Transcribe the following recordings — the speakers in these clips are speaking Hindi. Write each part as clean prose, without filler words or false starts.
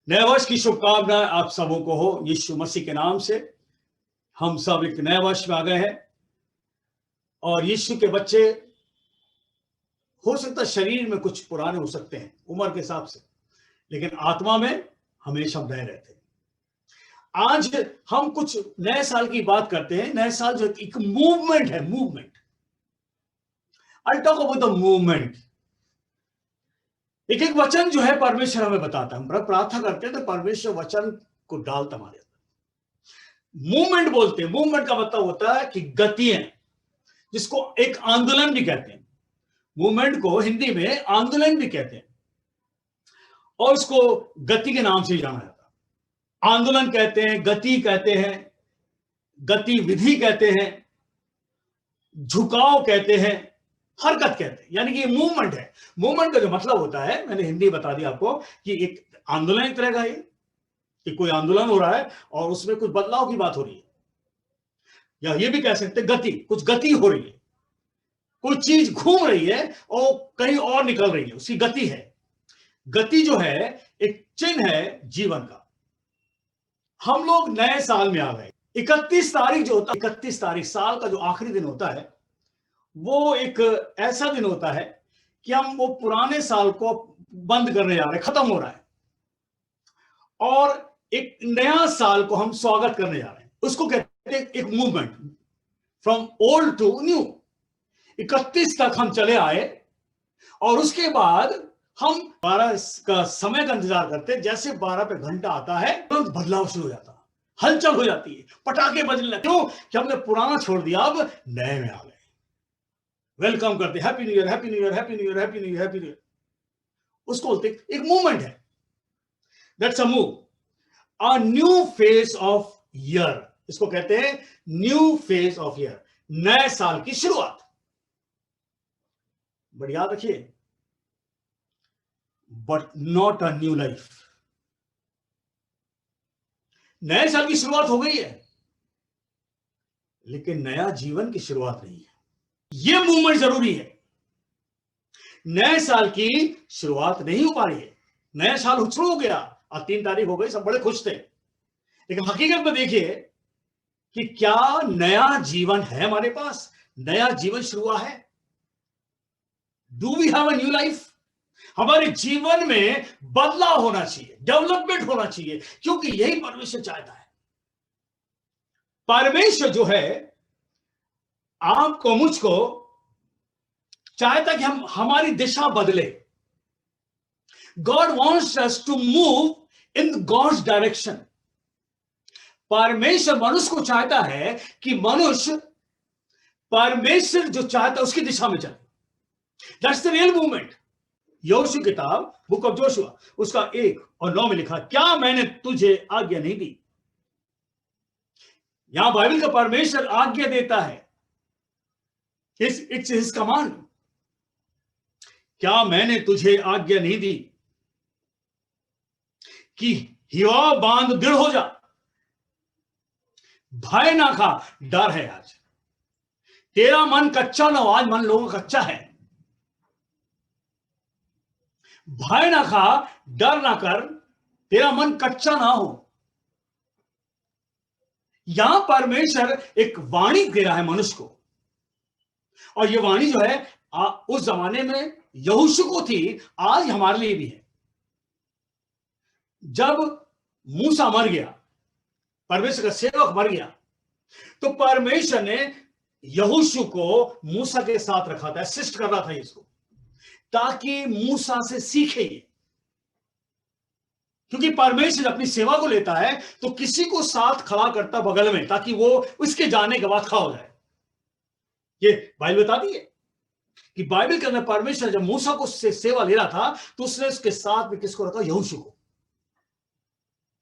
नए वर्ष की शुभकामनाएं आप सबों को हो यीशु मसीह के नाम से। हम सब एक नए वर्ष में आ गए हैं और यीशु के बच्चे हो सकता है शरीर में कुछ पुराने हो सकते हैं उम्र के हिसाब से, लेकिन आत्मा में हमेशा नए रहते हैं। आज हम कुछ नए साल की बात करते हैं। नए साल जो एक मूवमेंट है, movement. I talk about the movement. एक एक वचन जो है परमेश्वर हमें बताता है। हम प्रार्थना करते हैं तो परमेश्वर वचन को डालता हमारे अंदर। मूवमेंट बोलते हैं। मूवमेंट का मतलब होता है कि गतियां, जिसको एक आंदोलन भी कहते हैं। मूवमेंट को हिंदी में आंदोलन भी कहते हैं और इसको गति के नाम से जाना जाता है। आंदोलन कहते हैं, गति कहते हैं, गतिविधि कहते हैं, झुकाव कहते हैं, हरकत कहते हैं। यानी कि ये मूवमेंट है। मूवमेंट का जो मतलब होता है, मैंने हिंदी बता दिया आपको, कि एक आंदोलन एक तरह का है कि कोई आंदोलन हो रहा है और उसमें कुछ बदलाव की बात हो रही है, या ये भी कह सकते हैं गति, कुछ गति हो रही है। कोई चीज घूम रही है और कहीं और निकल रही है, उसकी गति है। गति जो है एक चिन्ह है जीवन का। हम लोग नए साल में आ गए। 31 तारीख जो होता है, 31 तारीख साल का जो आखिरी दिन होता है, वो एक ऐसा दिन होता है कि हम वो पुराने साल को बंद करने जा रहे हैं, खत्म हो रहा है, और एक नया साल को हम स्वागत करने जा रहे हैं। उसको कहते हैं एक movement, from old to new. 31 तक हम चले आए और उसके बाद हम 12 का समय का इंतजार करते हैं। जैसे 12 पे घंटा आता है तुरंत बदलाव शुरू हो जाता है, हलचल हो जाती है, पटाखे बजने लगते। क्यों? कि हमने पुराना छोड़ दिया, अब नए में आ गए। वेलकम करते, happy new year, happy new year, happy new year, happy new year, happy new year. उसको बोलते एक मूवमेंट है। That's a move, a new phase of year. इसको कहते हैं न्यू फेज ऑफ ईयर, नए साल की शुरुआत। बट याद रखिए, but not a new life. नए साल की शुरुआत हो गई है, लेकिन नया जीवन की शुरुआत नहीं है। यह मूवमेंट जरूरी है। नए साल की शुरुआत नहीं हो पा रही है। नया साल शुरू हो गया, आज 3 तारीख हो गई, सब बड़े खुश थे, लेकिन हकीकत में देखिए कि क्या नया जीवन है हमारे पास? नया जीवन शुरू हुआ है? Do we have a new life? हमारे जीवन में बदलाव होना चाहिए, डेवलपमेंट होना चाहिए, क्योंकि यही परमेश्वर चाहता है। परमेश्वर जो है आपको, मुझको चाहता कि हम हमारी दिशा बदले। God wants us to move in God's direction. परमेश्वर मनुष्य को चाहता है कि मनुष्य परमेश्वर जो चाहता है उसकी दिशा में चले। That's the real movement. Yhoshu किताब, बुक ऑफ जोशुआ, उसका 1 और 9 में लिखा, क्या मैंने तुझे आज्ञा नहीं दी? यहां बाइबल का परमेश्वर आज्ञा देता है, इट्स हिज कमांड। क्या मैंने तुझे आज्ञा नहीं दी कि हिवा बांध, दृढ़ हो जा, भय ना खा। डर है आज, तेरा मन कच्चा ना हो। आज मन लोगों का कच्चा है। भय ना खा, डर ना कर, तेरा मन कच्चा ना हो। यहां परमेश्वर एक वाणी दे रहा है मनुष्य को, और यह वाणी जो है उस जमाने में यहोशू को थी, आज हमारे लिए भी है। जब मूसा मर गया, परमेश्वर का सेवक मर गया, तो परमेश्वर ने यहोशू को मूसा के साथ रखा था, असिस्ट कर रहा था इसको, ताकि मूसा से सीखे। क्योंकि परमेश्वर अपनी सेवा को लेता है तो किसी को साथ खड़ा करता बगल में, ताकि वो उसके जाने के बाद खड़ा हो जाए। ये बाइबल बताती है कि बाइबल के अंदर परमेश्वर जब मूसा को सेवा ले रहा था तो उसने उसके साथ में किसको रखा? यहोशू को,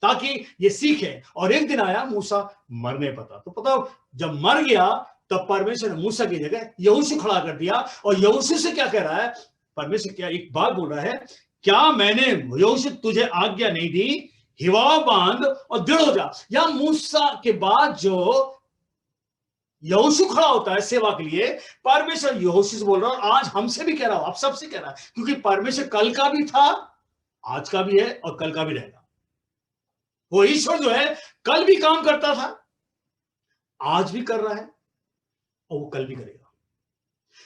ताकि ये सीखे। और एक दिन आया, मूसा मरने पता, तो पता जब मर गया तब परमेश्वर ने मूसा की जगह यहोशू खड़ा कर दिया। और यहोशू से क्या कह रहा है परमेश्वर? क्या एक बात बोल रहा है, क्या मैंने यहोशू तुझे आज्ञा नहीं दी, हिवा बांध और दृढ़ हो जा। या मूसा के बाद जो यहोशू खड़ा होता है सेवा के लिए, परमेश्वर यहोशू से बोल रहा है, आज हमसे भी कह रहा हूं, आप सबसे कह रहा है, क्योंकि परमेश्वर कल का भी था, आज का भी है और कल का भी रहेगा। वो ईश्वर जो है कल भी काम करता था, आज भी कर रहा है, और वो कल भी करेगा।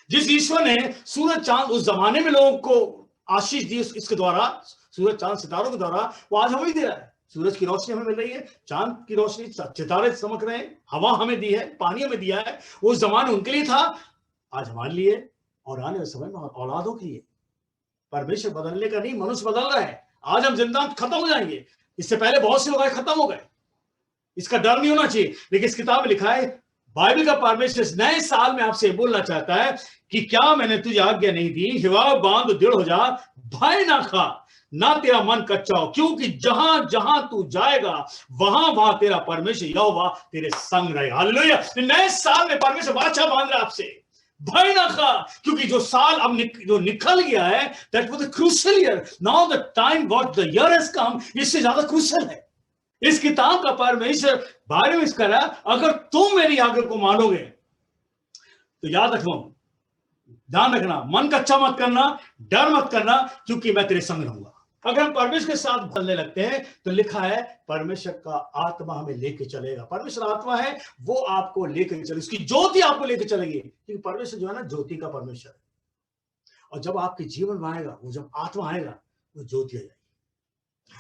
जिस ईश्वर ने सूरज चांद उस जमाने में लोगों को आशीष दी इसके द्वारा, सूरज चांद सितारों के द्वारा, वो आज हमें दे रहा है। सूरज की रोशनी हमें मिल रही है, चांद की रोशनी, सितारे चमक रहे हैं, हवा हमें दी है, पानी हमें दिया है। वो जमाने उनके लिए था, आज हमारे लिए और आने वाले समय में औलादों के लिए। परमेश्वर बदलने का नहीं, मनुष्य बदल रहा है। आज हम जिंदा खत्म हो जाएंगे, इससे पहले बहुत से लोग आए खत्म हो गए, इसका डर नहीं होना चाहिए। लेकिन इस किताब में लिखा है, बाइबल का परमेश्वर इस नए साल में आपसे बोलना चाहता है कि क्या मैंने तुझे आज्ञा नहीं दी, हिवा बांध दृढ़ हो जा, भय ना खा, ना तेरा मन कच्चा हो, क्योंकि जहां जहां तू जाएगा वहां वहां तेरा परमेश्वर यहोवा तेरे संग रहेगा। हालेलुया। नए साल में परमेश्वर वाचा बांध रहा है आपसे, भय ना खा, क्योंकि जो साल अब जो निकल गया है, that was the crucial year. Now the time what the year has come, इससे ज्यादा क्रूशियल है। इस किताब का परमेश्वर बारे में इसका रहा, अगर तुम मेरी आज्ञा को मानोगे तो याद रखो, ध्यान रखना, मन कच्चा मत करना, डर मत करना, क्योंकि मैं तेरे संग रहूंगा। अगर हम परमेश्वर के साथ चलने लगते हैं तो लिखा है परमेश्वर का आत्मा हमें लेके चलेगा। परमेश्वर आत्मा है, वो आपको लेकर चले, उसकी ज्योति आपको लेकर चलेगी, क्योंकि परमेश्वर जो है ना, ज्योति का परमेश्वर है। और जब आपके जीवन में आएगा, वो जब आत्मा आएगा, वो ज्योति आ जाएगी,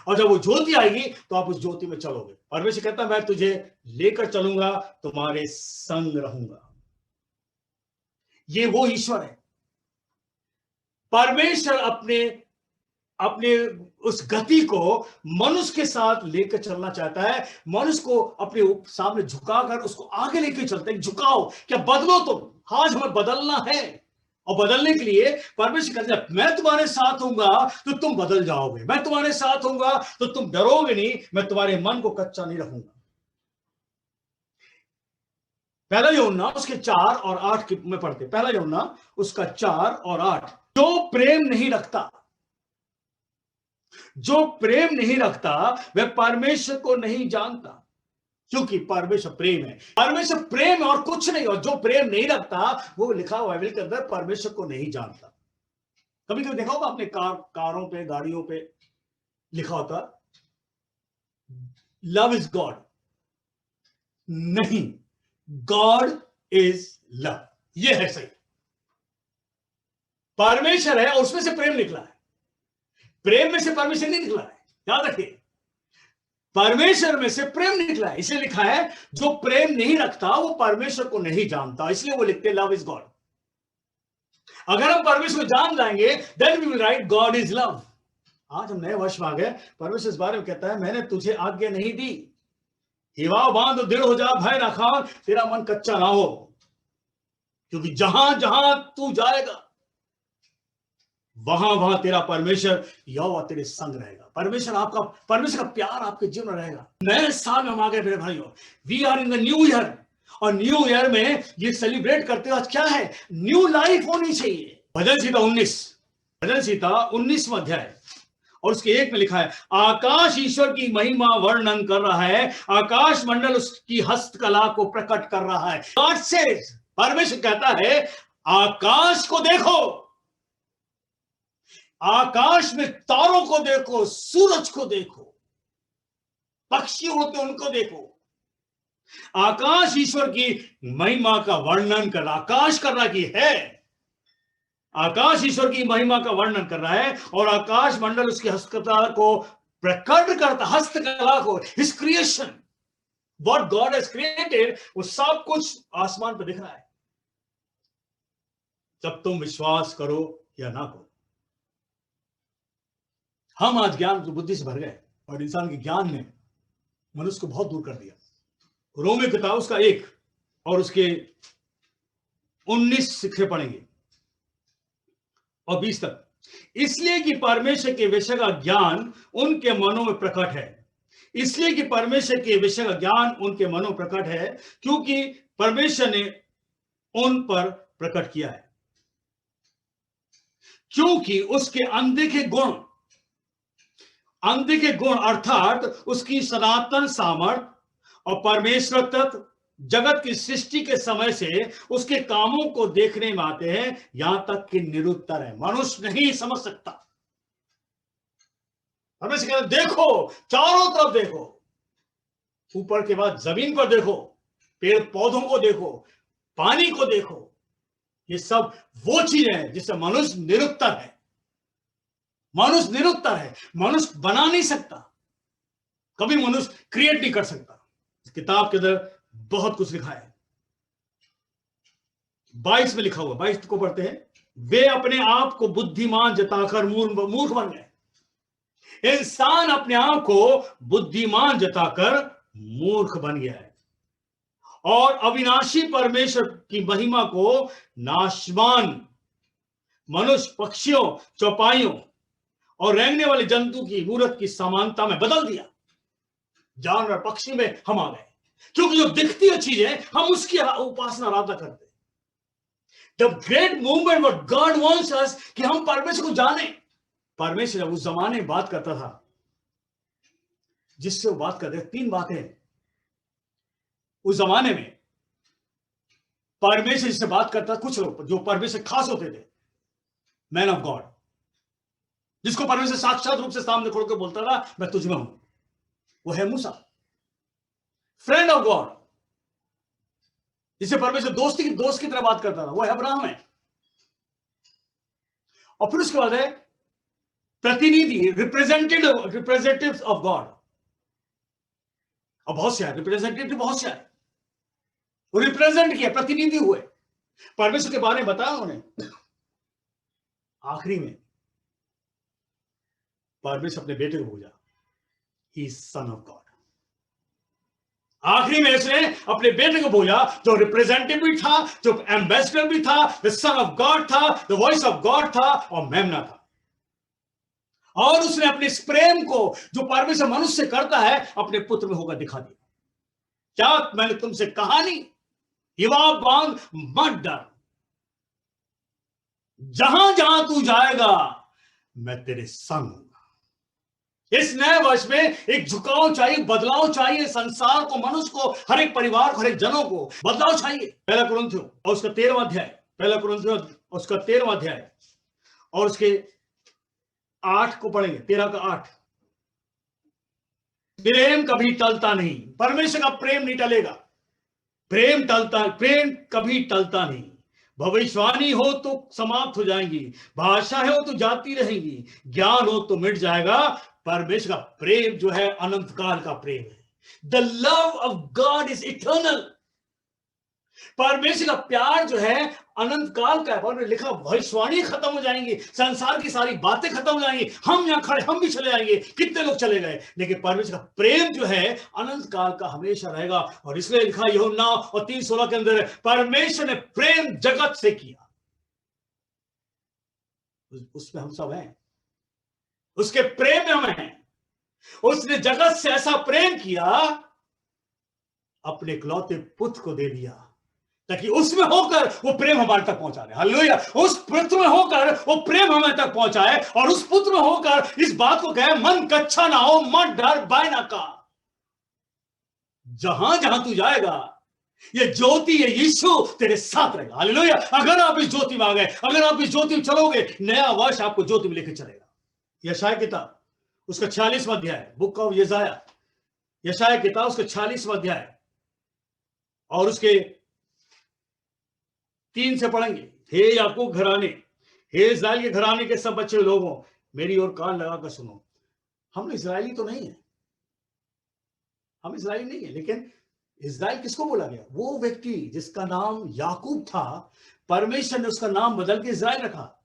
और जब वो ज्योति आएगी तो आप उस ज्योति में चलोगे। परमेश्वर कहता है मैं तुझे लेकर चलूंगा, तुम्हारे संग रहूंगा। ये वो ईश्वर है। परमेश्वर अपने अपने उस गति को मनुष्य के साथ लेकर चलना चाहता है, मनुष्य को अपने सामने झुकाकर उसको आगे लेकर चलते हैं। झुकाओ, क्या बदलो तुम, आज हमें बदलना है। और बदलने के लिए परमेश्वर कहते हैं मैं तुम्हारे साथ हूंगा तो तुम बदल जाओगे, मैं तुम्हारे साथ हूंगा तो तुम डरोगे नहीं, मैं तुम्हारे मन को कच्चा नहीं रखूंगा। पहला यूहन्ना उसके 4 और 8 में पढ़ते, पहला यूहन्ना उसका 4 और 8, जो प्रेम नहीं रखता, जो प्रेम नहीं रखता वह परमेश्वर को नहीं जानता, क्योंकि परमेश्वर प्रेम है। परमेश्वर प्रेम और कुछ नहीं, और जो प्रेम नहीं रखता वो लिखा हुआ बाइबल के अंदर परमेश्वर को नहीं जानता। कभी कभी देखा होगा अपने कारों पे, गाड़ियों पे लिखा होता लव इज गॉड। नहीं, गॉड इज लव, ये है सही। परमेश्वर है और उसमें से प्रेम निकला है, प्रेम में से परमेश्वर नहीं निकला है। याद रखिए, परमेश्वर में से प्रेम निकला है, इसलिए लिखा है जो प्रेम नहीं रखता वो परमेश्वर को नहीं जानता, इसलिए वो लिखते लव इज गॉड। अगर हम परमेश्वर को जान जाएंगे then we will write God is love. आज हम नए वर्ष में आ गए, परमेश्वर इस बारे में कहता है मैंने तुझे आज्ञा नहीं दी, हिवा बांध दृढ़ हो जा, भय ना खा, तेरा मन कच्चा ना हो, क्योंकि जहां जहां तू जाएगा वहां वहां तेरा परमेश्वर यहोवा तेरे संग रहेगा। परमेश्वर आपका, परमेश्वर का प्यार आपके जीवन में रहेगा। नए साल में हम आ गए मेरे भाइयों, we are in the new year, और न्यू ईयर में ये सेलिब्रेट करते आज क्या है, न्यू लाइफ होनी चाहिए। भजन संहिता 19, भजन संहिता 19वां अध्याय और उसके 1 में लिखा है, आकाश ईश्वर की महिमा वर्णन कर रहा है, आकाश मंडल उसकी हस्तकला को प्रकट कर रहा है। गॉड सेज, परमेश्वर कहता है आकाश को देखो, आकाश में तारों को देखो, सूरज को देखो, पक्षी उड़ते उनको देखो। आकाश ईश्वर की महिमा का वर्णन कर रहा, आकाश कर रहा कि है, आकाश ईश्वर की महिमा का वर्णन कर रहा है, और आकाश मंडल उसकी हस्तकला को प्रकट करता, हस्तकला को, his creation, what God has created, वो सब कुछ आसमान पर दिख रहा है। जब तुम विश्वास करो या ना करो, हम आज ज्ञान की बुद्धि से भर गए और इंसान के ज्ञान ने मनुष्य को बहुत दूर कर दिया। रोमी किताब उसका 1 और उसके 19 शिक्षे पढ़ेंगे और 20 तक, इसलिए कि परमेश्वर के विषय का ज्ञान उनके मनों में प्रकट है, इसलिए कि परमेश्वर के विषय का ज्ञान उनके मनों में प्रकट है, क्योंकि परमेश्वर ने उन पर प्रकट किया है, क्योंकि उसके अनदेखे गुण अर्थात उसकी सनातन सामर्थ और परमेश्वर तत्व जगत की सृष्टि के समय से उसके कामों को देखने में आते हैं, यहां तक कि निरुत्तर है, मनुष्य नहीं समझ सकता। परमेश्वर कहते देखो, चारों तरफ देखो, ऊपर के बाद जमीन पर देखो, पेड़ पौधों को देखो, पानी को देखो, ये सब वो चीजें हैं जिससे मनुष्य निरुत्तर है। मनुष्य निरुत्तर है, मनुष्य बना नहीं सकता, कभी मनुष्य क्रिएट नहीं कर सकता। इस किताब के अंदर बहुत कुछ लिखा है। 22 में लिखा हुआ, 22 को पढ़ते हैं। वे अपने आप को बुद्धिमान जताकर मूर्ख बन गए। इंसान अपने आप को बुद्धिमान जताकर मूर्ख बन गया है और अविनाशी परमेश्वर की महिमा को नाशवान मनुष्य, पक्षियों, चौपाइयों और रेंगने वाले जंतु की मूर्त की समानता में बदल दिया। जानवर पक्षी में हम आ गए, क्योंकि जो दिखती है चीजें हम उसकी उपासना आराधना करते हैं। The great movement what God wants us कि हम परमेश्वर को जाने। परमेश्वर उस जमाने में बात करता था, जिससे वो बात करते, 3 बातें उस जमाने में परमेश्वर जिससे बात करता। कुछ लोग जो परमेश्वर खास होते थे, मैन ऑफ गॉड, जिसको परमेश्वर साक्षात रूप से सामने खोल कर बोलता था मैं तुझ में हूं, वो है मूसा। फ्रेंड ऑफ गॉड, जिसे परमेश्वर दोस्त की तरह बात करता था, वो है अब्राहम है। और फिर उसके बाद है प्रतिनिधि, रिप्रेजेंटेटिव्स ऑफ गॉड। और बहुत से है रिप्रेजेंटेटिव, बहुत से है, वो रिप्रेजेंट किया, प्रतिनिधि हुए, परमेश्वर के बारे में बताया उन्होंने। आखिरी में परमेश्वर अपने बेटे को भेजा, he is son of God. आखिरी में इसने अपने बेटे को बोला, जो रिप्रेजेंटेटिव भी था, जो एम्बेसडर भी था, द सन ऑफ गॉड था, द वॉइस ऑफ गॉड था और मेमना था। और उसने अपने इस प्रेम को जो परमेश्वर मनुष्य से करता है, अपने पुत्र में होकर दिखा दिया। क्या मैंने तुमसे कहा नहीं, हिवा बांध मत डर, जहां जहां तू जाएगा मैं तेरे संग हूं। इस नए वर्ष में एक झुकाव चाहिए, बदलाव चाहिए। संसार को, मनुष्य को, हर एक परिवार को, हर एक जनों को बदलाव चाहिए। पहला कुरिन्थियों और उसका 13वां अध्याय, पहला कुरिन्थियों और उसका 13वां अध्याय और उसके 8 को पढ़ेंगे, 13 का 8। प्रेम कभी टलता नहीं, परमेश्वर का प्रेम नहीं टलेगा। प्रेम कभी टलता नहीं। भविष्यवाणी हो तो समाप्त हो जाएंगी, भाषा हो तो जाती रहेंगी, ज्ञान हो तो मिट जाएगा। परमेश्वर का प्रेम जो है अनंत काल का प्रेम है। The love of God is eternal. परमेश्वर का प्यार जो है अनंत काल का है। और लिखा भविष्यवाणी खत्म हो जाएंगी, संसार की सारी बातें खत्म हो जाएंगी, हम यहां खड़े हम भी चले जाएंगे, कितने लोग चले गए, लेकिन परमेश्वर का प्रेम जो है अनंत काल का हमेशा रहेगा। और इसलिए लिखा यूहन्ना और 3:16 के अंदर, परमेश्वर ने प्रेम जगत से किया, उसमें हम सब हैं, उसके प्रेम में हम हैं। उसने जगत से ऐसा प्रेम किया, अपने इकलौते पुत्र को दे दिया, ताकि उसमें होकर वो प्रेम हमारे तक पहुंचा दे। हालेलुया। उस पुत्र में होकर वो प्रेम हमारे तक पहुंचाए, और उस पुत्र में होकर इस बात को कहे, मन कच्चा ना हो, मत डर, भय ना का। जहां जहां तू जाएगा, ये ज्योति, ये यीशु तेरे साथ रहेगा। हालेलुया। अगर आप इस ज्योति में आ गए, अगर आप इस ज्योति में चलोगे, नया वर्ष आपको ज्योति में लेकर चलेगा। यशाया किताब उसका 46वां अध्याय, बुक ऑफ यशाया, यशाया किताब उसका 46वां अध्याय और उसके 3 से पढ़ेंगे। हे याकूब घराने, हे इस्राएल के घराने के सब बच्चे लोगों, मेरी ओर कान लगाकर सुनो। हम इस्राएली तो नहीं है, हम इस्राएली नहीं है, लेकिन इस्राएल किसको बोला गया? वो व्यक्ति जिसका नाम याकूब था, परमेश्वर ने उसका नाम बदल के इस्राएल रखा।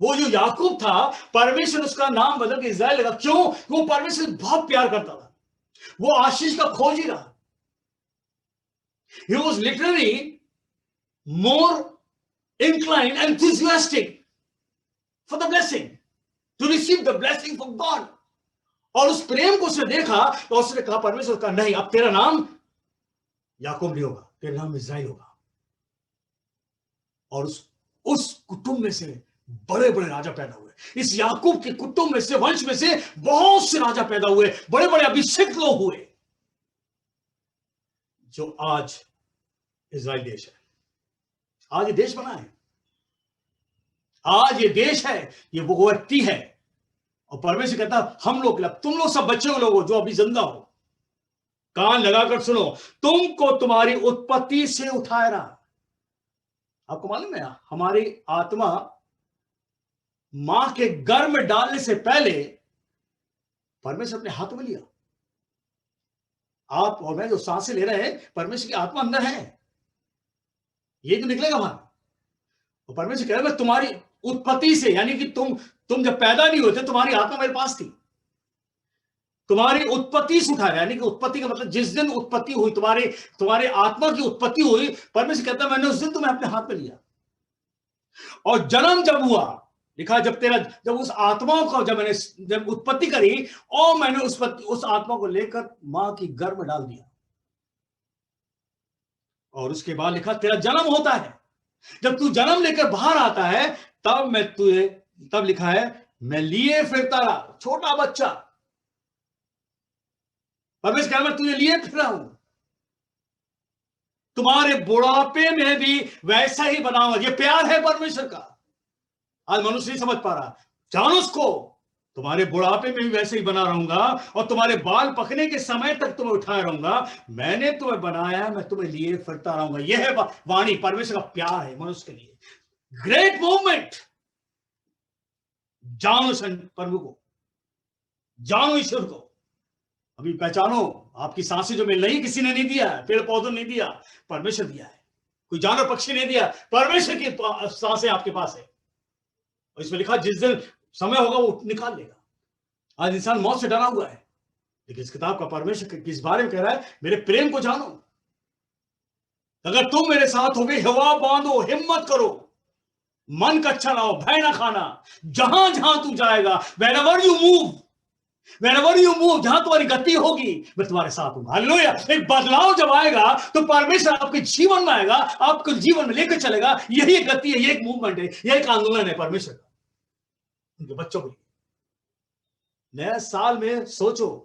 वो जो याकूब था, परमेश्वर ने उसका नाम बदल के इस्राएल रखा। क्यों? वो परमेश्वर से बहुत प्यार करता था, वो आशीष का खोजी रहा। He was literally more inclined, enthusiastic for the blessing, to receive the blessing from God. और उस प्रेम को उसने देखा तो उसने कहा, परमेश्वर का नहीं, अब तेरा नाम याकूब नहीं होगा, तेरा नाम इस्राएल होगा। और उस कुटुंब में से बड़े बड़े राजा पैदा हुए। इस याकूब के कुटुंब में से, वंश में से बहुत से राजा पैदा हुए, बड़े बड़े अभिषेक लोग हुए, जो आज इस्राएल देश है। आज ये देश बना है, आज ये देश है, ये वो व्यक्ति है। और परमेश्वर कहता, हम लोग, तुम लोग सब बच्चे लोग हो जो अभी जिंदा हो, कान लगाकर सुनो, तुमको तुम्हारी उत्पत्ति से उठाया रहा। आपको मालूम है हमारी आत्मा मां के गर्भ में डालने से पहले परमेश्वर अपने हाथ में लिया। आप और मैं जो सांसें ले रहे हैं, परमेश्वर की आत्मा अंदर है, ये तो निकलेगा बाहर। तो परमेश्वर कह रहा है मैं तुम्हारी उत्पत्ति से, यानी कि तुम जब पैदा नहीं होते तुम्हारी आत्मा मेरे पास थी, तुम्हारी उत्पत्ति से उठाया। यानी कि उत्पत्ति का मतलब जिस दिन उत्पत्ति हुई, तुम्हारे आत्मा की उत्पत्ति हुई, परमेश्वर कहता है मैंने उस दिन तुम्हें अपने हाथ में लिया। और जन्म जब हुआ, लिखा जब उस आत्मा को जब उत्पत्ति करी, और मैंने उस आत्मा को लेकर मां की गर्भ में डाल दिया। और उसके बाद लिखा तेरा जन्म होता है, जब तू जन्म लेकर बाहर आता है, तब लिखा है मैं लिए फिरता रहा, छोटा बच्चा। परमेश्वर कह रहा मैं तुझे लिए फिर रहा हूं, तुम्हारे बुढ़ापे में भी वैसा ही बनाऊंगा। ये प्यार है परमेश्वर का, आज मनुष्य नहीं समझ पा रहा। जानो उसको, तुम्हारे बुढ़ापे में भी वैसे ही बना रहूंगा, और तुम्हारे बाल पकने के समय तक तुम्हें उठाया रहूंगा। मैंने तुम्हें बनाया, मैं तुम्हें लिए फिरता रहूंगा। यह है वाणी, परमेश्वर का प्यार है मनुष्य के लिए। Great movement. जानो प्रभु को, जानो ईश्वर को, अभी पहचानो। आपकी सांसें जो मिल रही किसी ने नहीं दिया, पेड़ पौधों ने नहीं दिया, परमेश्वर दिया है। कोई जानवर पक्षी नहीं दिया, परमेश्वर की सांसें आपके पास है। और इसमें लिखा जिस दिन समय होगा वो निकाल लेगा। आज इंसान मौत से डरा हुआ है, लेकिन इस किताब का परमेश्वर किस बारे में कह रहा है? मेरे प्रेम को जानो, अगर तुम मेरे साथ होगे, हवा बांधो, हिम्मत करो, मन कच्चा ना हो, भय ना खाना। जहां जहां तू जाएगा, wherever you move, जहां तुम्हारी गति होगी, मैं तुम्हारे साथ हूं। हालेलुया। एक बदलाव जब आएगा तो परमेश्वर आपके जीवन में आएगा, आपको जीवन में लेकर चलेगा। यही एक गति है, यही एक मूवमेंट है, यही एक आंदोलन है परमेश्वर का उनके बच्चों के लिए। नया साल में सोचो,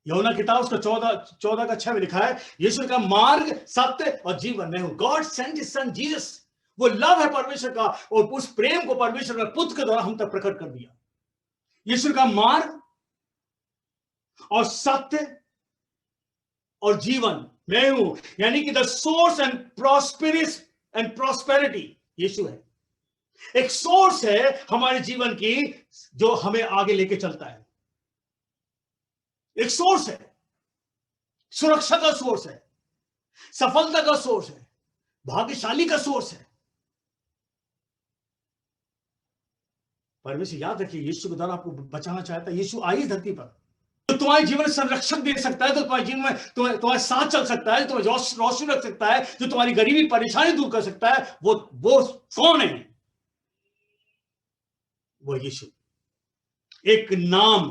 यूहन्ना किताब उसका 14 का 6 में लिखा है, यीशु का मार्ग, सत्य और जीवन मैं हूं। God sent his son Jesus. वो लव है परमेश्वर का, और उस प्रेम को परमेश्वर ने पुत्र के द्वारा हम तक प्रकट कर दिया। यीशु का मार्ग और सत्य और जीवन मैं हूं, यानी कि द सोर्स एंड प्रॉस्पेरिटी यीशु है। एक सोर्स है हमारे जीवन की जो हमें आगे लेके चलता है। एक सोर्स है, सुरक्षा का सोर्स है, सफलता का सोर्स है, भाग्यशाली का सोर्स है। परमेश्वर याद रखिए, यीशु के द्वारा आपको बचाना चाहता है। यीशु आई धरती पर, तो तुम्हारे जीवन में संरक्षक दे सकता है, तो तुम्हारे जीवन में तुम्हारे साथ चल सकता है, तुम्हें रोशनी रख सकता है, जो तुम्हारी गरीबी परेशानी दूर कर सकता है, वो कौन है? वो यीशु। एक नाम,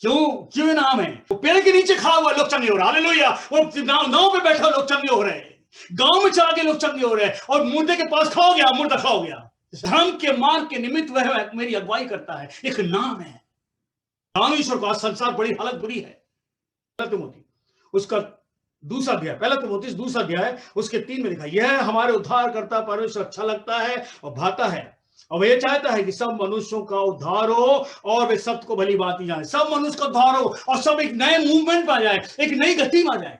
क्यों नाम है? वो पेड़ के नीचे खड़ा हुआ लोग चंगे हो रहे हैं, हालेलुया। वो नाव पे बैठा लोग चंगे हो रहे हैं, गांव में चला के लोग चंगे हो रहे हैं, और मुर्दे के पास खड़ा हो गया, मुर्दा खड़ा हो गया। धर्म के मार्ग के निमित्त वह मेरी अगुवाई करता है। एक नाम है। जानो ईश्वर को। आज संसार बड़ी हालत बुरी है। पहला तिमोथी उसका दूसरा अध्याय, दूसरा अध्याय उसके 3 में लिखा, यह हमारे उद्धार करता परमेश्वर अच्छा लगता है और भाता है, और वह चाहता है कि सब मनुष्यों का उद्धार हो और वे सत्य को भली बात जाए। सब मनुष्य का उद्धार हो और सब एक नए मूवमेंट में आ जाए, एक नई गति में आ जाए।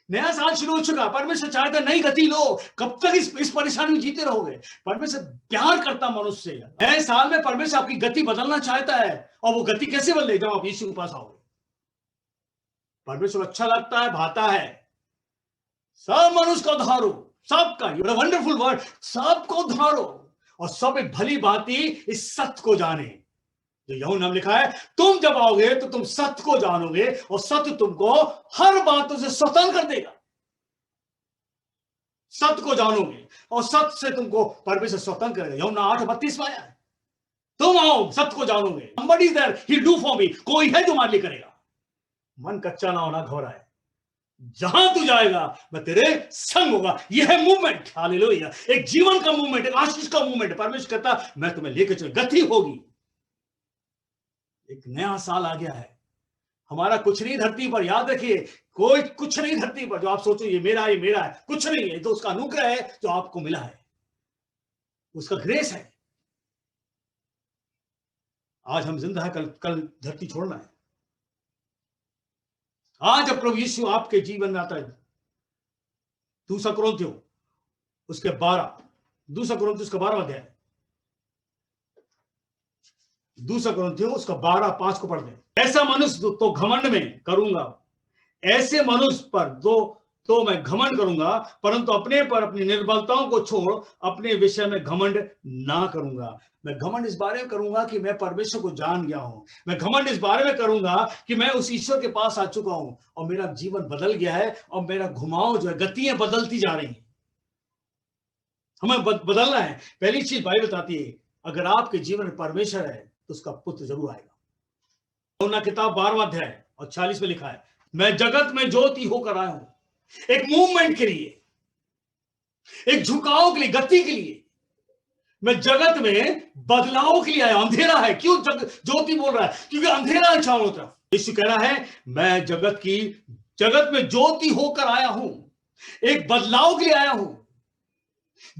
नया साल शुरू हो चुका, परमेश्वर चाहता है नई गति लो। कब तक इस परेशानी में जीते रहोगे? परमेश्वर प्यार करता मनुष्य से। नए साल में परमेश्वर आपकी गति बदलना चाहता है, और वो गति कैसे बदले? जब आप यीशु के पास आओगे। परमेश्वर अच्छा लगता है, भाता है, सब मनुष्य का उद्धार हो, सबका। You are a wonderful word. सबको उद्धार हो और सब एक भली बाती इस सत्य को जाने। जो यूहन्ना में लिखा है, तुम जब आओगे तो तुम सत्य को जानोगे, और सत्य तुमको हर बातों से स्वतंत्र कर देगा। सत्य को जानोगे और सत्य से तुमको परमेश्वर स्वतंत्र करेगा। यूहन्ना 8:32 में आया है, तुम आओ सत्य को जानोगे। somebody is there, he'll do for me। कोई है जो हमारे लिए करेगा। मन कच्चा ना होना, घबराए। जहां तू जाएगा मैं तेरे संग होगा। यह है मूवमेंट, हालेलुया। एक जीवन का मूवमेंट, एक आशीष का मूवमेंट। परमेश्वर कहता मैं तुम्हें लेकर चल, गति होगी। एक नया साल आ गया है। हमारा कुछ नहीं धरती पर, याद रखिए, कोई कुछ नहीं धरती पर जो आप सोचो ये मेरा है, कुछ नहीं है। तो उसका अनुग्रह है जो आपको मिला है, उसका ग्रेस है। आज हम जिंदा है, कल कल धरती छोड़ना है। आज जब प्रभु यीशु आपके जीवन में आता है, दूसरा कुरिन्थियों उसके 12, दूसरा कुरिन्थियों उसका 12 अध्याय, दूसरा कुरिन्थियों उसका 12:5 को पढ़ दें। ऐसा मनुष्य तो घमंड में करूंगा, ऐसे मनुष्य पर तो मैं घमंड करूंगा, परंतु अपने पर अपनी निर्बलताओं को छोड़ अपने विषय में घमंड ना करूंगा। मैं घमंड इस बारे में करूंगा कि मैं परमेश्वर को जान गया हूं। मैं घमंड इस बारे में करूंगा कि मैं उस ईश्वर के पास आ चुका हूं और मेरा जीवन बदल गया है और मेरा घुमाव जो है, गतियां बदलती जा रही हैं। हमें बदलना है। पहली चीज बाइबल बताती है, अगर आपके जीवन में परमेश्वर है तो उसका पुत्र जरूर आएगा। यूहन्ना किताब 12वां अध्याय और 40 में लिखा है, मैं जगत में ज्योति होकर आया हूं। एक मूवमेंट के लिए, एक झुकाव के लिए, गति के लिए मैं जगत में बदलाव के लिए आया। अंधेरा है, क्यों ज्योति बोल रहा है? क्योंकि अंधेरा है चारों तरफ। यीशु कह रहा है, मैं जगत में ज्योति होकर आया हूं, एक बदलाव के लिए आया हूं,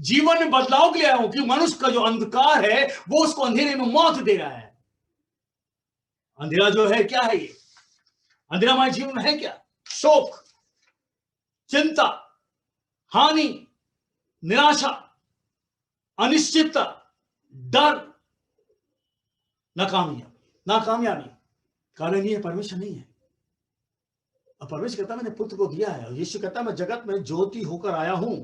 जीवन में बदलाव के लिए आया हूं। कि मनुष्य का जो अंधकार है वो उसको अंधेरे में मौत दे रहा है। अंधेरा जो है क्या है? ये अंधेरा हमारे जीवन में है क्या? शोक, चिंता, हानि, निराशा, अनिश्चितता, डर, नाकामयाबी। कारण ये परमेश्वर नहीं है। और परमेश्वर कहता है मैंने पुत्र को दिया है। और यीशु कहता है मैं जगत में ज्योति होकर आया हूं,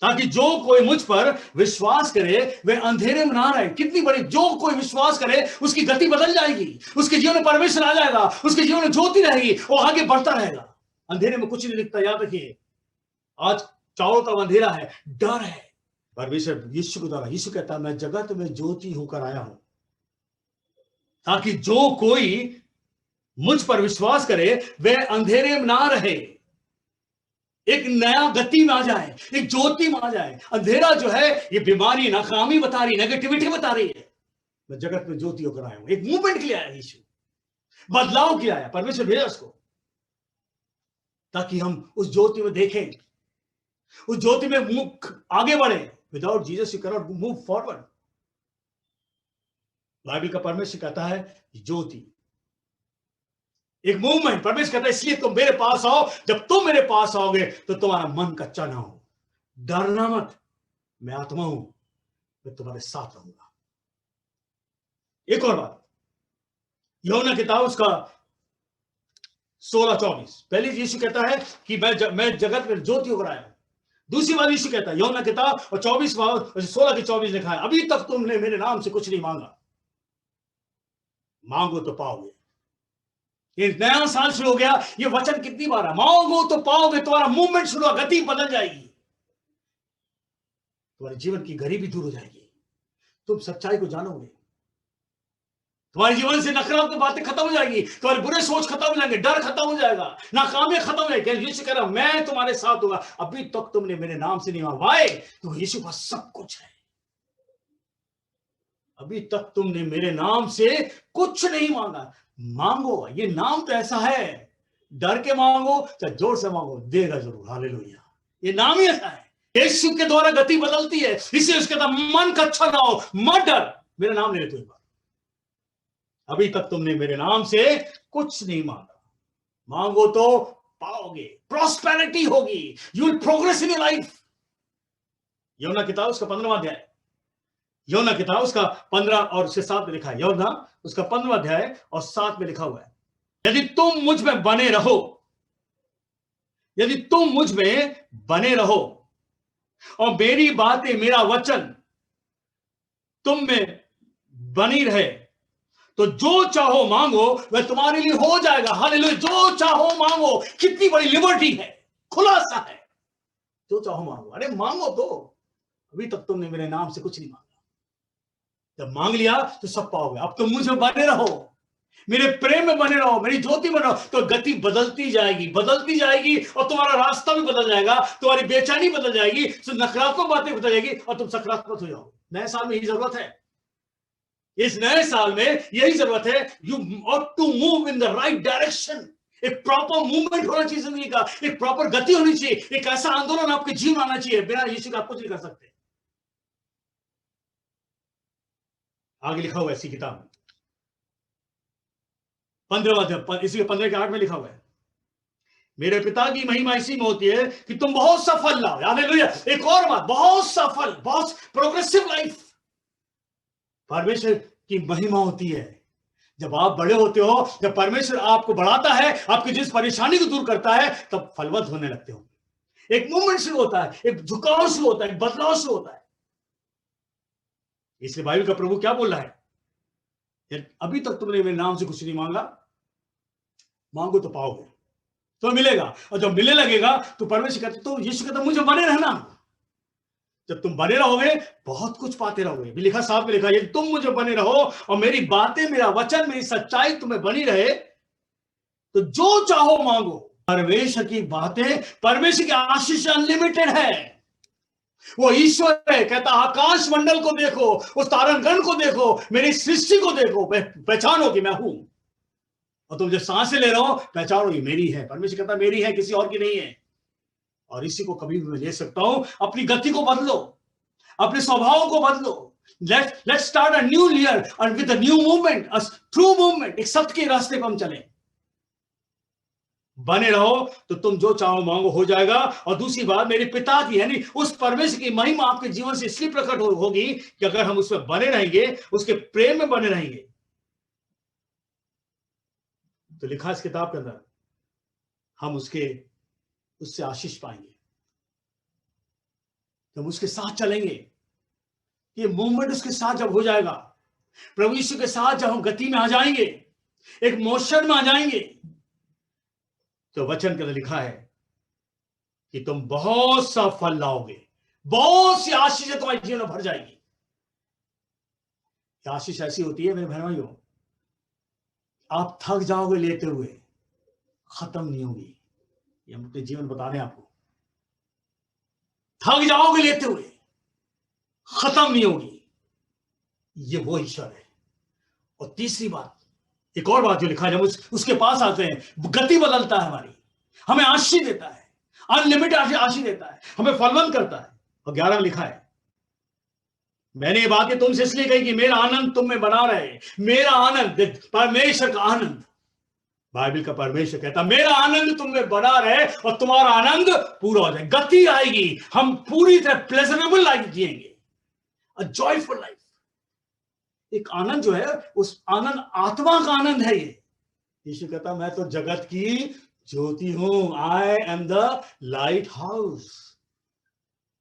ताकि जो कोई मुझ पर विश्वास करे वह अंधेरे में ना रहे। कितनी बड़ी, जो कोई विश्वास करे उसकी गति बदल जाएगी, उसके जीवन में परमेश्वर आ जाएगा, उसके जीवन में ज्योति रहेगी, वो आगे बढ़ता रहेगा। अंधेरे में कुछ नहीं दिखता। याद रखिए, आज चारों तरफ अंधेरा है, डर है। परमेश्वर यीशु के द्वारा, यीशु कहता है मैं जगत में ज्योति होकर आया हूं, ताकि जो कोई मुझ पर विश्वास करे वह अंधेरे में ना रहे, एक नया गति में आ जाए, एक ज्योति में आ जाए। अंधेरा जो है ये बीमारी, नाकामी बता रही, नेगेटिविटी बता रही है। मैं जगत में ज्योति होकर आया हूं। एक मूवमेंट के लिए आया यीशु, बदलाव के लिए आया। परमेश्वर भेजा उसको ताकि हम उस ज्योति में देखें, उस ज्योति में आगे बढ़े। Without Jesus you can not move forward. Bible का परमेश्वर कहता है ज्योति, एक मूवमेंट। परमेश्वर कहता है इसलिए तुम मेरे पास आओ। जब तुम मेरे पास आओगे तो तुम्हारा मन कच्चा ना हो, डरना मत, मैं आत्मा हूं, मैं तुम्हारे साथ रहूंगा। एक और बात, यूहन्ना किताब उसका 16:24। पहली यीशु कहता है कि मैं जगत में ज्योति होकर आया हूं। दूसरी बात यीशु कहता है यूहन्ना किताब और 16:24 लिखा है, अभी तक तुमने मेरे नाम से कुछ नहीं मांगा, मांगो तो पाओगे। ये नया साल शुरू हो गया। ये वचन कितनी बार है, मांगो तो पाओगे। तुम्हारा मूवमेंट शुरू हो, गति बदल जाएगी, तुम्हारे जीवन की गरीबी दूर हो जाएगी, तुम सच्चाई को जानोगे, तुम्हारे जीवन से नकारात्मक बातें खत्म हो जाएगी, तुम्हारे बुरे सोच खत्म हो जाएंगे, डर खत्म हो जाएगा, नाकामियां खत्म हो जाएगी। यीशु कह रहा मैं तुम्हारे साथ होगा। अभी तक तुमने मेरे नाम से नहीं मांगा। वाई? तो यीशु पास सब कुछ है। अभी तक तुमने मेरे नाम से कुछ नहीं मांगा, मांगो। ये नाम तो ऐसा है, डर के मांगो चाहे जोर से मांगो, देगा जरूर। हालेलुया। ये नाम ही ऐसा है। यीशु के द्वारा गति बदलती है। इसलिए उसके बाद मन का अच्छा ना हो, मत डर, मेरा नाम ले ले। एक बार, अभी तक तुमने मेरे नाम से कुछ नहीं मांगा, मांगो तो पाओगे। प्रॉस्पेरिटी होगी, you will progress in your life. यूहन्ना किताब उसका 15वां अध्याय, यूहन्ना किताब उसका 15 और उसके 7 में लिखा है। यूहन्ना उसका 15वां अध्याय और 7 में लिखा हुआ है, यदि तुम मुझ में बने रहो, यदि तुम मुझ में बने रहो और मेरी बातें, मेरा वचन तुम में बनी रहे, तो जो चाहो मांगो वह तुम्हारे लिए हो जाएगा। हालेलुया। जो चाहो मांगो। कितनी बड़ी लिबर्टी है, खुलासा है। जो चाहो मांगो। अरे मांगो तो। अभी तक तुमने मेरे नाम से कुछ नहीं मांगा, जब मांग लिया तो सब पाओगे। अब तुम मुझ में बने रहो, मेरे प्रेम में बने रहो, मेरी ज्योति में रहो, तो गति बदलती जाएगी, बदलती जाएगी, और तुम्हारा रास्ता भी बदल जाएगा, तुम्हारी बेचैनी बदल जाएगी, नकारात्मक बातें बदल जाएगी और तुम सकारात्मक हो जाओगे। नए साल में यही जरूरत है। इस नए साल में यही जरूरत है। You ought to move in the right direction. एक प्रॉपर मूवमेंट होना चाहिए जिंदगी का, एक प्रॉपर गति होनी चाहिए, एक ऐसा आंदोलन आपके जीवन आना चाहिए। बिना यीशु का आप कुछ नहीं कर सकते। आगे लिखा हुआ है इसी किताब में, 15 इसी 15 के 8 में लिखा हुआ है, मेरे पिता की महिमा इसी में होती है कि तुम बहुत सफल लाओ। हालेलुया। एक और बात, बहुत सफल, बहुत प्रोग्रेसिव लाइफ, परमेश्वर की महिमा होती है। जब आप बड़े होते हो, जब परमेश्वर आपको बढ़ाता है, आपकी जिस परेशानी को दूर करता है, तब फलवत होने लगते हो। एक मूवमेंट शुरू होता है, एक झुकाव शुरू होता है, एक बदलाव शुरू होता है। इसलिए बाइबल का प्रभु क्या बोल रहा है, अभी तक तुमने मेरे नाम से कुछ नहीं मांगा, मांगो तो पाओगे, तो मिलेगा। और जब मिलने लगेगा तो परमेश्वर कहते, तो यीशु कहता मुझे बने रहना। जब तुम बने रहोगे बहुत कुछ पाते रहोगे। भी लिखा, साफ में लिखा, यदि तुम मुझे बने रहो और मेरी बातें, मेरा वचन, मेरी सच्चाई तुम्हें बनी रहे, तो जो चाहो मांगो। परमेश्वर की बातें, परमेश्वर की आशीष अनलिमिटेड है। वो ईश्वर है, कहता आकाश मंडल को देखो, उस तारनगण को देखो, मेरी सृष्टि को देखो, पहचानो कि मैं हूं। और तुम जो सांसें ले रहे हो, पहचानो ये मेरी है। परमेश्वर कहता मेरी है, किसी और की नहीं है। और इसी को कभी भी मैं ले सकता हूं। अपनी गति को बदलो, अपने स्वभाव को बदलो। Let's start a new year and with a new movement, a true movement. एक सत्य के रास्ते पर हम चलें। बने रहो तो तुम जो चाहो मांगो हो जाएगा। और दूसरी बात, मेरे पिता की यानी उस परमेश्वर की महिमा आपके जीवन से इसलिए प्रकट होगी कि अगर हम उसमें बने रहेंगे, उसके प्रेम में बने रहेंगे। तो लिखा इस किताब के अंदर, हम उससे आशीष पाएंगे, हम उसके साथ चलेंगे। ये मूवमेंट उसके साथ जब हो जाएगा, प्रभु यीशु के साथ जब हम गति में आ जाएंगे, एक मोशन में आ जाएंगे, तो वचन के अंदर लिखा है कि तुम बहुत सा फल लाओगे, बहुत सी आशीष तुम्हारे जीवन में भर जाएगी। आशीष ऐसी होती है मेरे भाइयों, आप थक जाओगे लेते हुए, खत्म नहीं होगी। ये हम अपने जीवन बता रहे हैं आपको। थक जाओगे लेते हुए, खत्म नहीं होगी। ये वो ईश्वर है। और तीसरी बात, एक और बात जो लिखा है, जब उसके पास आते हैं, गति बदलता है हमारी, हमें आशीष देता है, अनलिमिटेड आशीष देता है, हमें फलवंत करता है। और 11 में लिखा है, मैंने ये बातें तुमसे इसलिए कही कि मेरा आनंद तुम में बना रहे। मेरा आनंद, परमेश्वर का आनंद, बाइबल का परमेश्वर कहता मेरा आनंद तुम में बना रहे और तुम्हारा आनंद पूरा हो जाए। गति आएगी, हम पूरी तरह प्लेजरेबल लाइफ जिएंगे, अ जॉयफुल लाइफ। एक आनंद जो है, उस आनंद आत्मा का आनंद है। ये यीशु कहता मैं तो जगत की ज्योति हूं, I am the light house.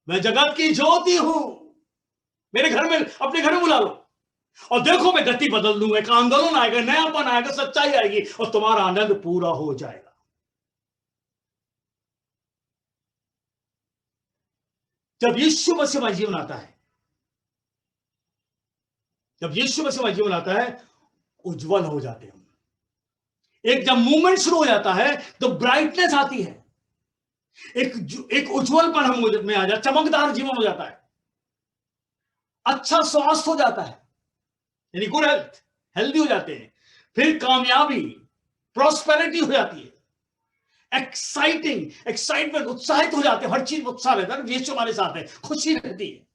मैं जगत की ज्योति हूं। मेरे घर में, अपने घर में बुला लो और देखो, मैं गति बदल दूंगा, एक आंदोलन आएगा, नयापन आएगा, सच्चाई आएगी और तुम्हारा आनंद पूरा हो जाएगा। जब यीशु मसीह हमारे जीवन आता है, जब यीशु मसीह हमारे जीवन आता है, उज्जवल हो जाते हैं। एक जब मूवमेंट शुरू हो जाता है तो ब्राइटनेस आती है, एक उज्जवलपन हम में आ जाता, चमकदार जीवन हो जाता है, अच्छा स्वास्थ्य हो जाता है, यानी गुड हेल्थ, हेल्दी हो जाते हैं। फिर कामयाबी, प्रॉस्पेरिटी हो जाती है, एक्साइटमेंट, उत्साहित हो जाते हैं। हर चीज में उत्साह रहता है, यीशु हमारे साथ है, खुशी रहती है,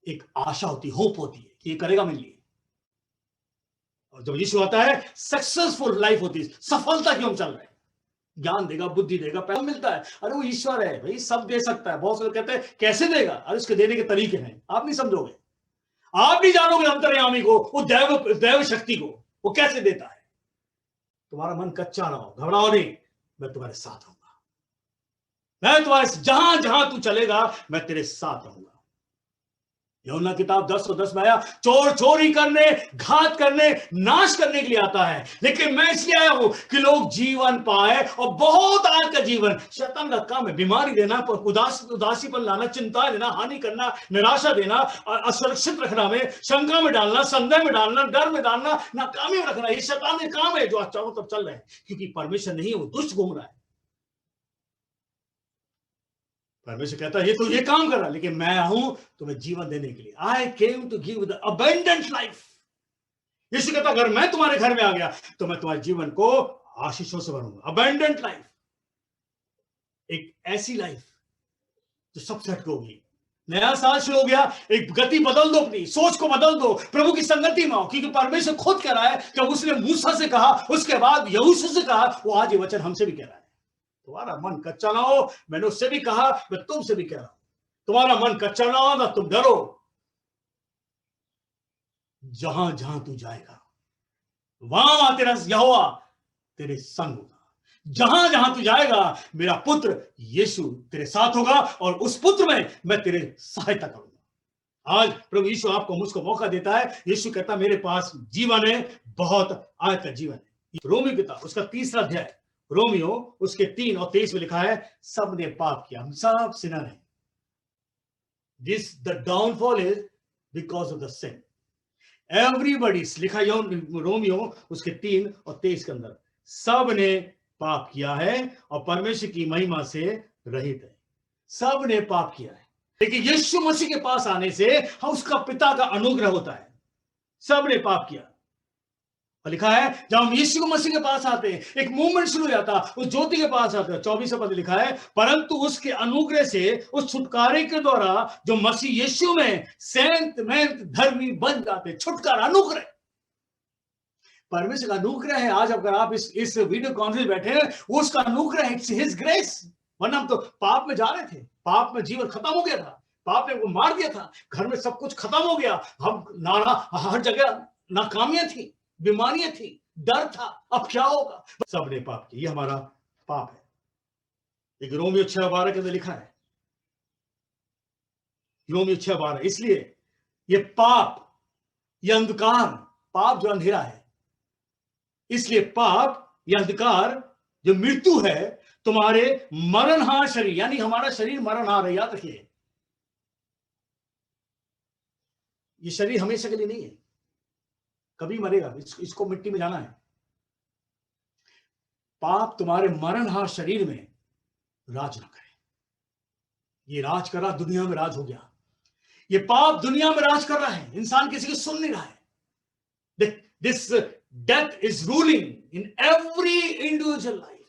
एक आशा होती, होप होती है कि ये करेगा मेरे लिए। और जब यीशु आता है, सक्सेसफुल लाइफ होती है, सफलता की हम चल रहे हैं। ज्ञान देगा, बुद्धि देगा, पैसा मिलता है। अरे वो ईश्वर है भाई, सब दे सकता है। बहुत से लोग कहते हैं कैसे देगा, अरे उसके देने के तरीके हैं, आप नहीं समझोगे, आप नहीं जानोगे अंतर्यामी को, वो दैव शक्ति को, वो कैसे देता है। तुम्हारा मन कच्चा ना हो, घबराओ नहीं, मैं तुम्हारे साथ रहूंगा। मैं तुम्हारे जहां जहां तू चलेगा, मैं तेरे साथ रहूंगा। यूहन्ना किताब 10:10 में आया, चोर चोरी करने, घात करने, नाश करने के लिए आता है, लेकिन मैं इसलिए आया हूं कि लोग जीवन पाए और बहुत आज का जीवन। शैतान का काम है बीमारी देना, उदासीपन लाना, चिंता देना, हानि करना, निराशा देना, असुरक्षित रखना, में शंका में डालना, संदेह में डालना, डर में डालना, नाकामी में रखना। ये शैतान का काम है जो चारों तरफ चल रहे हैं, क्योंकि परमेश्वर नहीं है, वो दुष्ट घूम रहा है। परमेश्वर कहता है ये तो ये काम कर रहा है, लेकिन मैं हूं तुम्हें जीवन देने के लिए। I came to give the abundant life. यीशु कहता अगर मैं तुम्हारे घर में आ गया तो मैं तुम्हारे जीवन को आशीषों से भरूंगा। अबंडेंट लाइफ, एक ऐसी लाइफ जो सबसे हटके होगी, नया साल शुरू हो गया, एक गति बदल दो, अपनी सोच को बदल दो, प्रभु की संगति में आओ, क्योंकि परमेश्वर खुद कह रहा है, जब उसने मूसा से कहा, उसके बाद यहोशू से कहा, वो आज ये वचन हमसे भी कह रहा है, तुम्हारा मन कच्चा ना हो। मैंने उससे भी कहा, मैं तुमसे भी कह रहा हूं, तुम्हारा मन कच्चा ना हो, ना तुम डरो। जहां जहां तू जाएगा, वहां तेरा यहोवा तेरे संग होगा। जहां जहां तू जाएगा, मेरा पुत्र यीशु तेरे साथ होगा, और उस पुत्र में मैं तेरे सहायता करूंगा। आज प्रभु यीशु आपको मुझको मौका देता है। यीशु कहता, मेरे पास जीवन है, बहुत आयत का जीवन है। रोमियो किताब उसका 3रा अध्याय, रोमियो उसके 3 और 23 में लिखा है, सब ने पाप किया, हम सब सिनर हैं। This the downfall is because of the sin. Everybody, लिखा रोमियो उसके 3 और 23 के अंदर, सब ने पाप किया है और परमेश्वर की महिमा से रहित है। सब ने पाप किया है, लेकिन यीशु मसीह के पास आने से उसका पिता का अनुग्रह होता है। सब ने पाप किया, और लिखा है जब हम यीशु मसीह के पास आते हैं, एक मूवमेंट शुरू हो जाता, उस ज्योति के पास आते हैं। 24 पद लिखा है, परंतु उसके अनुग्रह से, उस छुटकारे के द्वारा जो मसीह यीशु में सेंत मेंत धर्मी बन जाते। छुटकारा, अनुग्रह, परमेश्वर का अनुग्रह है। आज अगर आप इस वीडियो कॉन्फ्रेंस बैठे हैं, उसका अनुग्रह है, इट्स हिज ग्रेस। वरना हम तो पाप में जा रहे थे, पाप में जीवन खत्म हो गया था, पाप ने हमको मार दिया था, घर में सब कुछ खत्म हो गया, हम नाना, हर जगह नाकामियां थी, बीमारियां थी, डर था, अब क्या होगा। सबने पाप किया, ये हमारा पाप है। एक रोमियो 6:12 के अंदर लिखा है, रोमियो 6:12, इसलिए ये पाप, ये अंधकार, पाप जो अंधेरा है, इसलिए पाप या अंधकार जो मृत्यु है, तुम्हारे मरणहार शरीर, यानी हमारा शरीर मरणहार है, याद रखिए, ये शरीर हमेशा के लिए नहीं है, कभी मरेगा, इसको मिट्टी में जाना है। पाप तुम्हारे मरणहार शरीर में राज ना करे। ये राज कर रहा, दुनिया में राज हो गया, ये पाप दुनिया में राज कर रहा है, इंसान किसी की सुन नहीं रहा है। This death is ruling in every individual life,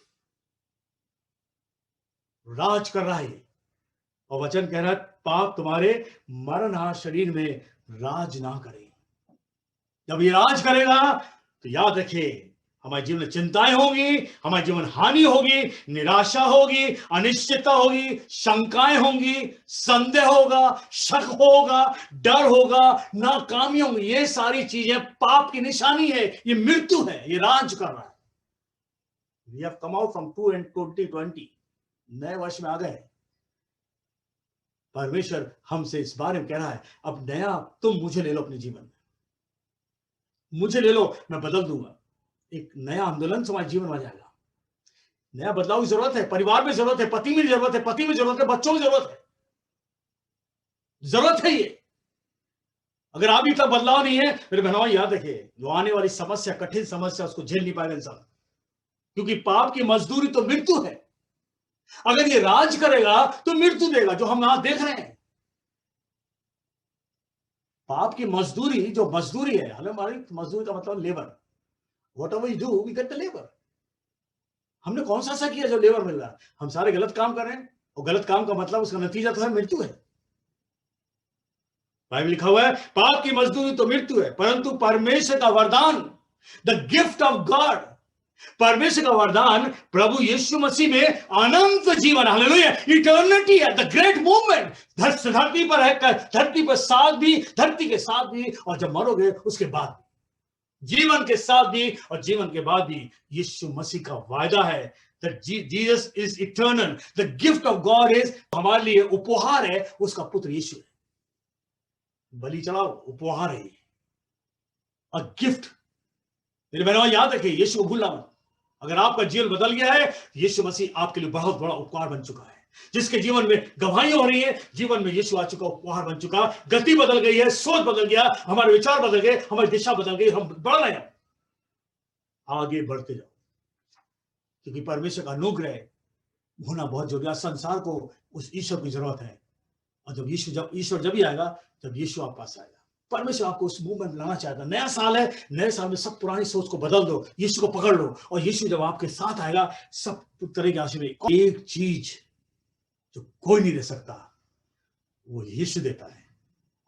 राज कर रहा है। और वचन कह रहा है, पाप तुम्हारे मरणहार शरीर में राज ना करे। जब ये राज करेगा तो याद रखिए, हमारे जीवन में चिंताएं होगी, हमारे जीवन हानि होगी, निराशा होगी, अनिश्चितता होगी, शंकाएं होंगी, संदेह होगा, शक होगा, डर होगा, नाकामी होंगी। ये सारी चीजें पाप की निशानी है, ये मृत्यु है, ये राज कर रहा है। We have come out from 2020, नए वर्ष में आ गए। परमेश्वर हमसे इस बारे में कह रहा है, अब नया तुम मुझे ले लो अपने जीवन में, मुझे ले लो, मैं बदल दूंगा। एक नया आंदोलन समाज जीवन में आ जाएगा। नया बदलाव की जरूरत है, परिवार में जरूरत है, पति में जरूरत है, पति में जरूरत है, बच्चों में जरूरत है, जरूरत है ये। अगर अभी तक बदलाव नहीं है, मेरे बहनों याद रखिए, जो आने वाली समस्या, कठिन समस्या, उसको झेल नहीं पाएगा इंसान, क्योंकि पाप की मजदूरी तो मृत्यु है। अगर ये राज करेगा तो मृत्यु देगा, जो हम यहां देख रहे हैं। पाप की मजदूरी, जो मजदूरी है, हमारी मजदूरी का मतलब labour, Whatever we do, we get the labor. हमने कौन सा ऐसा किया जो लेबर मिल रहा है? हम सारे गलत काम कर रहे हैं, और गलत काम का मतलब उसका नतीजा तो है मृत्यु है। बाइबल लिखा हुआ है, पाप की मजदूरी तो मृत्यु है, परंतु परमेश्वर का वरदान, द गिफ्ट ऑफ गॉड, परमेश्वर का वरदान प्रभु यीशु मसीह में अनंत जीवन, हालेलुया, इटर्निटी है, द ग्रेट मूवमेंट। धरती पर है, धरती पर साथ भी, धरती के साथ भी, और जब मरोगे उसके बाद भी, जीवन के साथ भी और जीवन के बाद भी। यीशु मसीह का वायदा है, that Jesus is eternal, the gift of God is, हमारे लिए उपहार है, उसका पुत्र यीशु है। बलि चढ़ाओ, उपहार है, अ गिफ्ट। मेरे बहनों याद रखिए, यीशु को भूलना मत। अगर आपका जीवन बदल गया है, यीशु मसीह आपके लिए बहुत बड़ा उपहार बन चुका है। जिसके जीवन में गवाही हो रही है, जीवन में यीशु आ चुका, उपहार बन चुका, गति बदल गई है, सोच बदल गया, हमारे विचार बदल गए, हमारी दिशा बदल गई, हम बढ़ रहे हैं, आगे बढ़ते जाओ, क्योंकि परमेश्वर का अनुग्रह होना बहुत जरूरी है। संसार को उस ईश्वर की जरूरत है, और जब ईश्वर जब ही आएगा, जब यीशु आप पास आएगा। परमेश्वर आपको उस मूवमेंट लाना चाहता है। नया साल है, नए साल में सब पुरानी सोच को बदल दो, यीशु को पकड़ लो, और यीशु जब आपके साथ आएगा, सब तरह के आशीर्वाद। एक चीज जो कोई नहीं दे सकता, वो यीशु देता है।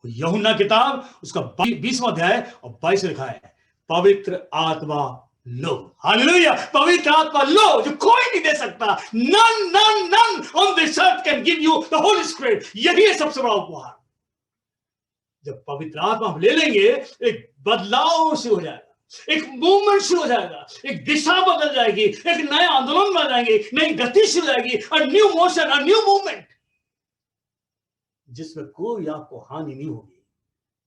यूहन्ना किताब उसका 20वां अध्याय और 22 लिखा है, पवित्र आत्मा लो। हालेलुया, पवित्र आत्मा लो, जो कोई नहीं दे सकता। None none none on this earth can give you the Holy Spirit. यही है सबसे बड़ा उपहार। जब पवित्र आत्मा हम ले लेंगे, एक बदलाव शुरू हो जाएगा, एक मूवमेंट शुरू हो जाएगा, एक दिशा बदल जाएगी, एक नया आंदोलन बन जाएंगे, नई गति शुरू हो जाएगी, a new motion, a new movement, जिसमें कोई आपको हानि नहीं होगी।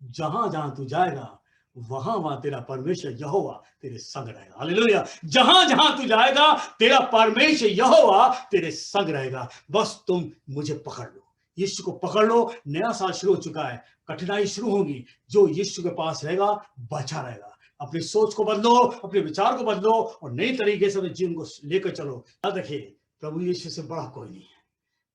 जहां जहां तू जाएगा, वहां वहां तेरा परमेश्वर यहोवा तेरे संग रहेगा। हालेलुया, जहां जहां तू जाएगा, तेरा परमेश्वर यहोवा तेरे संग रहेगा। बस तुम मुझे पकड़ लो, यीशु को पकड़ लो। नया साल शुरू हो चुका है, कठिनाई शुरू होगी। जो यीशु के पास रहेगा बचा रहेगा। अपनी सोच को बदलो, अपने विचार को बदलो और नई तरीके से अपने जीवन को लेकर चलो। याद रखिए, प्रभु यीशु से बड़ा कोई नहीं है।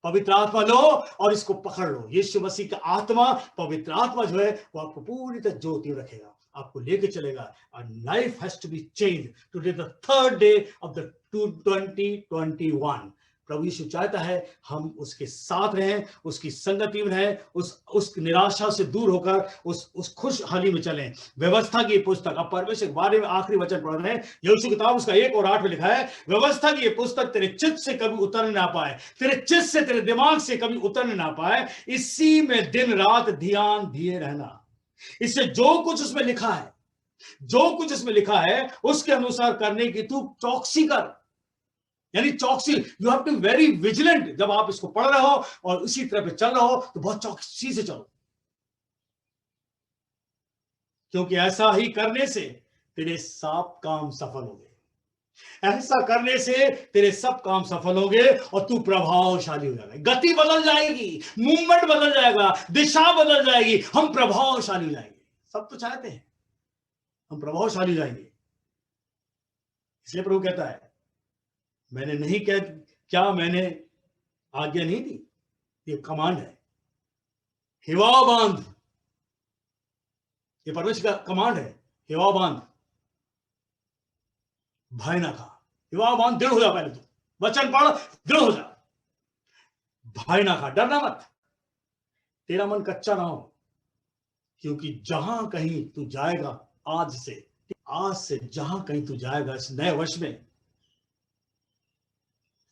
पवित्र आत्मा लो और इसको पकड़ लो। यीशु मसीह का आत्मा, पवित्र आत्मा जो है, वो आपको पूरी तरह ज्योति रखेगा, आपको लेके चलेगा। और life has to be change. Today the third day of the 2021। प्रभु यीशु चाहता है हम उसके साथ रहें, उसकी संगति में रहें, उस निराशा से दूर होकर उस खुशहाली में चलें। व्यवस्था की पुस्तक, अब परमेश्वर के बारे में आखिरी वचन पढ़ रहे हैं, यहोशू किताब उसका 1 और 8 में लिखा है, व्यवस्था की ये पुस्तक तेरे चित्त से कभी उतर ना पाए, तेरे चित्त से, तेरे दिमाग से कभी उतर ना पाए, इसी में दिन रात ध्यान दिए रहना। इससे जो कुछ उसमें लिखा है, जो कुछ इसमें लिखा है, उसके अनुसार करने की तू चौकसी कर। यानी चौकसी, you have to very vigilant. जब आप इसको पढ़ रहे हो और उसी तरह पे चल रहे हो, तो बहुत चौकसी से चलो, क्योंकि ऐसा ही करने से तेरे सब काम सफल होंगे। ऐसा करने से तेरे सब काम सफल होंगे और तू प्रभावशाली हो जाएगा। गति बदल जाएगी, मूवमेंट बदल जाएगा, दिशा बदल जाएगी, हम प्रभावशाली हो जाएंगे। सब तो चाहते हैं हम प्रभावशाली हो जाएंगे। इसलिए प्रभु कहता है, मैंने नहीं कह, क्या मैंने आज्ञा नहीं दी? ये कमांड है। हिवा बांध, ये परमेश्वर का कमांड है। हिवा बांध, भय ना खा। हिवा बांध, दृढ़ हो जा। पहले तो वचन पढ़, दृढ़ हो जा, भय ना खा, डरना मत, तेरा मन कच्चा ना हो। क्योंकि जहां कहीं तू जाएगा, आज से जहां कहीं तू जाएगा इस नए वर्ष में,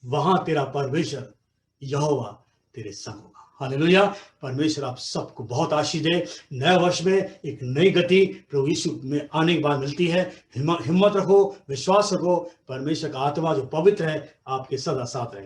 वहां तेरा परमेश्वर यहोवा तेरे संग होगा। हालेलुया। परमेश्वर आप सबको बहुत आशीष दे। नए वर्ष में एक नई गति प्रभु यीशु में आने के बाद मिलती है। हिम्मत रखो, विश्वास रखो। परमेश्वर का आत्मा जो पवित्र है, आपके सदा साथ रहेगा।